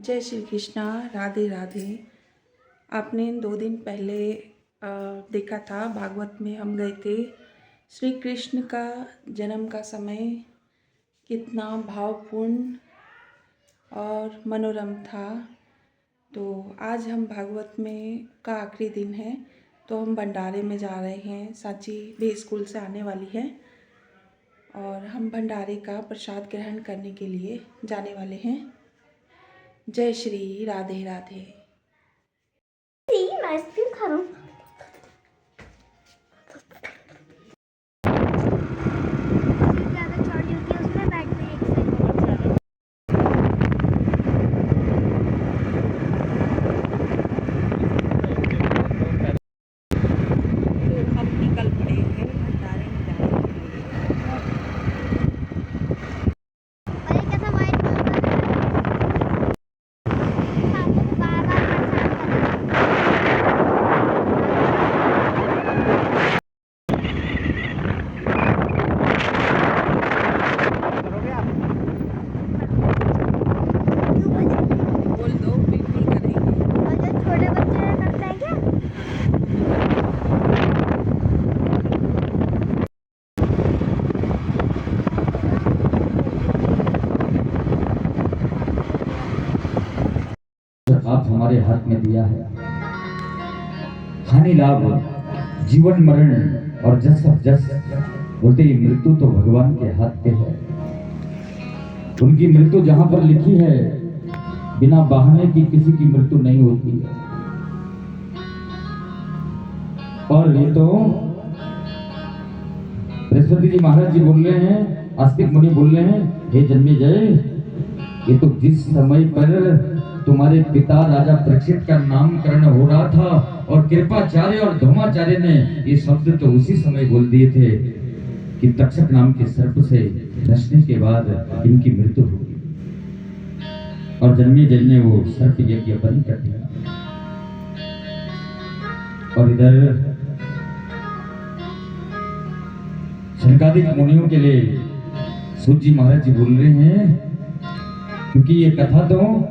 जय श्री कृष्णा। राधे राधे। आपने 2 दिन पहले देखा था भागवत में हम गए थे। श्री कृष्ण का जन्म का समय कितना भावपूर्ण और मनोरम था। तो आज हम भागवत में का आखिरी दिन है, तो हम भंडारे में जा रहे हैं। साची भी स्कूल से आने वाली है और हम भंडारे का प्रसाद ग्रहण करने के लिए जाने वाले हैं। जय श्री राधे राधे। मैं आइसक्रीम खा रहा हूँ। आप हमारे हाथ में दिया है। हानि लाभ, जीवन मरण और जस जस बोलते ही मृत्यु तो भगवान के हाथ पे है। उनकी मृत्यु जहां पर लिखी है, बिना बहाने की किसी की मृत्यु नहीं होती है। और ये तो बृहस्पति जी महाराज जी बोल रहे हैं, आस्तिक मुनि बोल रहे हैं, हे जन्मेजय, ये तो जिस समय पर तुम्हारे पिता राजा परीक्षित का नामकरण हो रहा था और कृपाचार्य और धौमाचार्य ने ये शब्द तो उसी समय बोल दिए थे कि तक्षक नाम के सर्प से डसने के बाद इनकी मृत्यु होगी। और जन्मेजय ने वो सर्प यज्ञ बंद कर दिया। और इधर शनकादिक मुनियों के लिए सूत जी महाराज जी बोल रहे हैं, क्योंकि ये कथा तो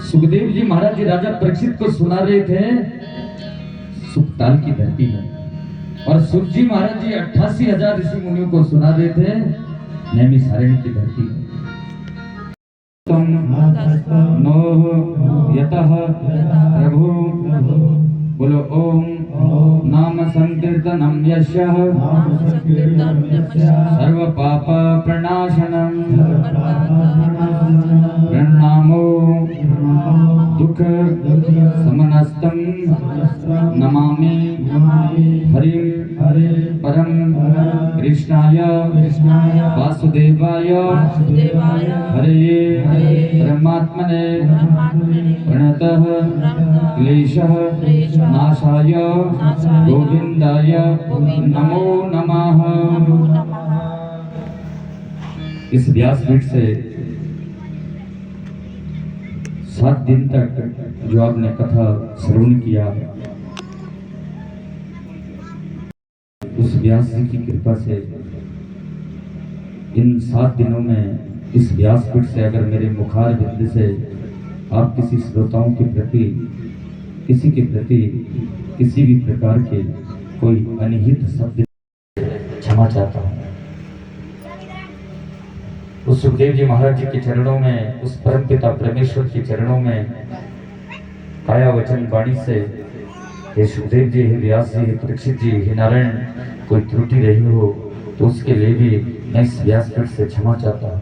सुखदेव जी महाराज जी राजा परीक्षित को सुना रहे थे सुखताल की धरती में, और सुख जी महाराज जी 88,000 ऋषि मुनियों को सुना रहे थे नैमिषारण्य की धरती में। तुम नो यतः प्रभु बोलो ओम नाम संकीर्तनम यशः सर्व पाप प्रणाशनम प्रणामो दुख समनस्तम नमामि हरिं परम कृष्णाय वासुदेवाय हरे परमात्मने प्रणतः क्लेशः नाशाय गोविंदाय नमो नमः। इस व्यासपीठ से 7 दिन तक जो आपने कथा श्रवण किया, उस व्यास जी की कृपा से इन 7 दिनों में इस व्यासपीठ से अगर मेरे मुखार बिंद से आप किसी श्रोताओं के प्रति, किसी के प्रति किसी भी प्रकार के कोई अनिहित शब्द क्षमा चाहता हूँ। उस सुखदेव जी महाराज जी के चरणों में, उस परम पिता परमेश्वर के चरणों में काया वचन वाणी से हे सुखदेव जी, हे व्यास जी, हे परीक्षित जी, हे नारायण, कोई त्रुटि रही हो तो उसके लिए भी मैं इस व्यासपीठ से क्षमा चाहता हूँ।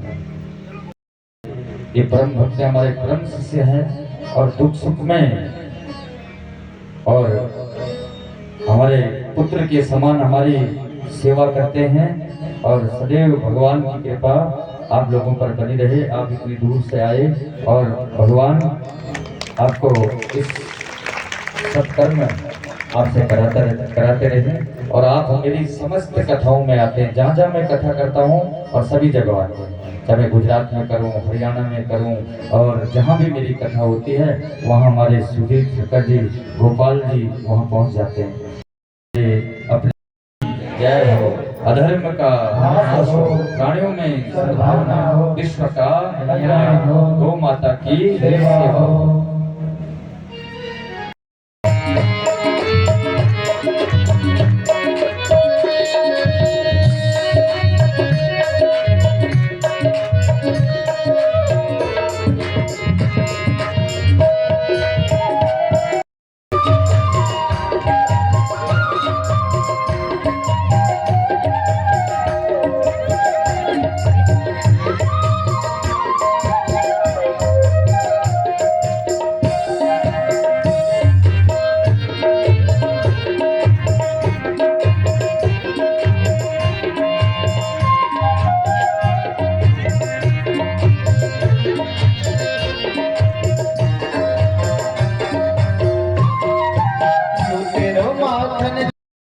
ये परम भक्त हमारे परम शिष्य हैं और दुख सुख में और हमारे पुत्र के समान हमारी सेवा करते हैं, और सदैव भगवान की कृपा आप लोगों पर बनी रहे। आप इतनी दूर से आए और भगवान आपको इस सत्कर्म आपसे कराते रहे, और आप मेरी समस्त कथाओं में आते हैं। जहाँ जहाँ मैं कथा करता हूँ और सभी जगह आते हैं, चाहे मैं गुजरात में करूँ, हरियाणा में करूँ, और जहाँ भी मेरी कथा होती है वहाँ हमारे सुधीर ठक्कर जी, गोपाल जी वहाँ पहुँच जाते हैं। अपने जय हो। अधर्म का नाश हो, प्राणियों में सद्भावना हो, विश्व का कल्याण हो, गौ माता की सेवा हो।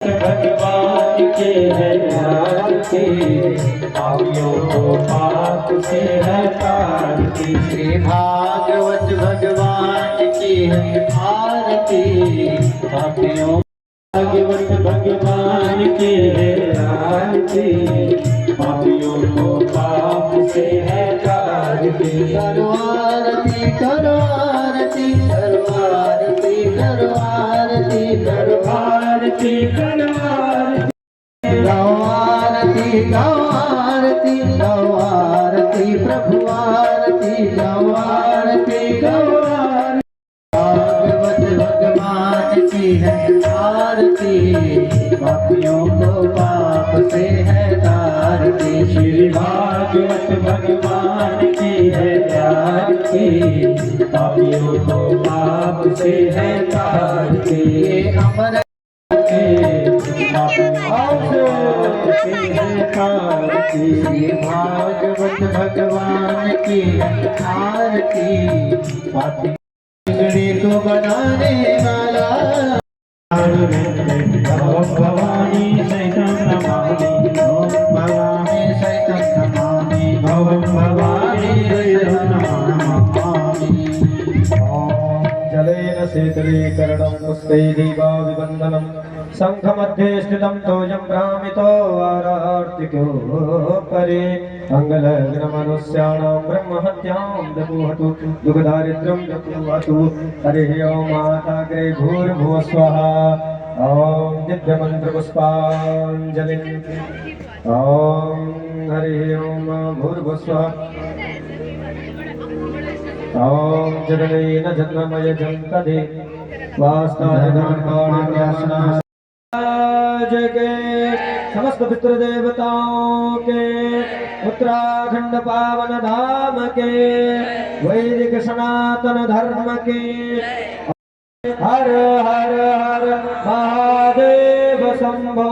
भगवान के है आरती, पापियों को पाप से है तारती। श्री भागवत भगवान की है आरती, पापियों भागवत भगवान की है आरती, पापियों को पाप से है तारती। करो आरती करो आरती करो आरती करो आरती करो आरती करो आरती। गाओ आरती गाओ आरती गाओ आरती प्रभु आरती गाओ आरती गाओ आरती। भागवत भगवान की है आरती, पापियों को पाप से है तारती। श्री भागवत भगवान की है आरती, पापियों को पाप से है तारती। अमर श्री भागवत भगवान की आरती, पापी को बनाने वाला। ओम भवानी शैतम नमामि ओम भवानी शैतम नमामि ओम भवानी शैतम नमामि। जलेन शीतलीकरणं पुष्पैर्दीपाभिवन्दनं शङ्खमध्ये स्थितं तोयं भ्रामितो वारार्तिकोपरि मङ्गलग्नमनुष्याणां ब्रह्महत्यां दपुहतु दुःखदारिद्र्यं दपुहतु। हरिः ओं माताग्रे भूर्भुवः स्वः। ॐ दिव्यमन्त्रपुष्पाञ्जलिं। ॐ हरिः ओं भूर्भुवः स्वः। ॐ जगदेन जन्ममय जन्तदे जगे समस्त पितृ देवताओं के उत्तराखंड पावन धाम के वैदिक सनातन धर्म के हर हर हर महादेव शंभो।